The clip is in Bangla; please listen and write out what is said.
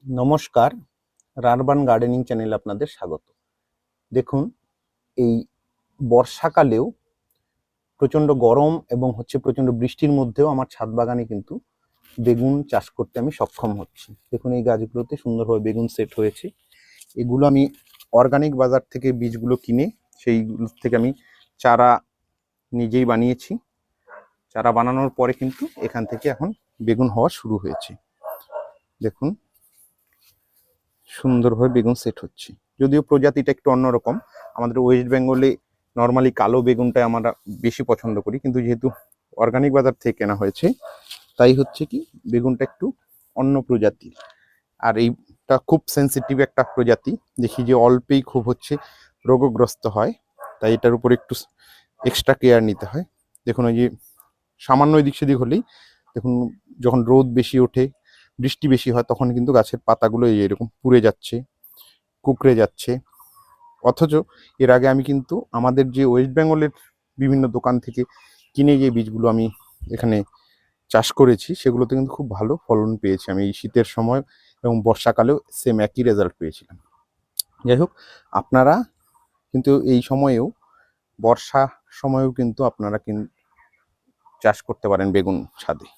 নমস্কার, রারবান গার্ডেনিং চ্যানেলে আপনাদের স্বাগত। দেখুন, এই বর্ষাকালেও প্রচণ্ড গরম এবং প্রচণ্ড বৃষ্টির মধ্যেও আমার ছাদ বাগানে কিন্তু বেগুন চাষ করতে আমি সক্ষম হচ্ছি। দেখুন, এই গাছগুলোতে সুন্দরভাবে বেগুন সেট হয়েছে। এগুলো আমি অর্গানিক বাজার থেকে বীজগুলো কিনে সেইগুলো থেকে আমি চারা নিজেই বানিয়েছি। চারা বানানোর পরে কিন্তু এখান থেকে এখন বেগুন হওয়া শুরু হয়েছে। দেখুন, সুন্দরভাবে বেগুন সেট হচ্ছে। যদিও প্রজাতিটা একটু অন্যরকম, আমাদের ওয়েস্ট বেঙ্গলে নর্মালি কালো বেগুনটাই আমরা বেশি পছন্দ করি, কিন্তু যেহেতু অর্গানিক বাজার থেকে কেনা হয়েছে তাই হচ্ছে কি বেগুনটা একটু অন্য প্রজাতির। আর এইটা খুব সেন্সিটিভ একটা প্রজাতি, দেখি যে অল্পেই খুব রোগগ্রস্ত হয়, তাই এটার উপর একটু এক্সট্রা কেয়ার নিতে হয়। দেখুন, ওই যে সামান্য এদিক সেদিক হলেই দেখুন, যখন রোদ বেশি ওঠে, বৃষ্টি বেশি হয়, তখন কিন্তু গাছের পাতাগুলো এরকম পুড়ে যাচ্ছে, কুঁকড়ে যাচ্ছে। অথচ এর আগে আমি কিন্তু আমাদের যে ওয়েস্ট বেঙ্গলের বিভিন্ন দোকান থেকে কিনে যে বীজগুলো আমি এখানে চাষ করেছি সেগুলোতে কিন্তু খুব ভালো ফলন পেয়েছি আমি এই শীতের সময়, এবং বর্ষাকালেও সেম একই রেজাল্ট পেয়েছিলাম। যাই হোক, আপনারা কিন্তু এই সময়েও, বর্ষা সময়েও কিন্তু আপনারা চাষ করতে পারেন বেগুন ছাদে।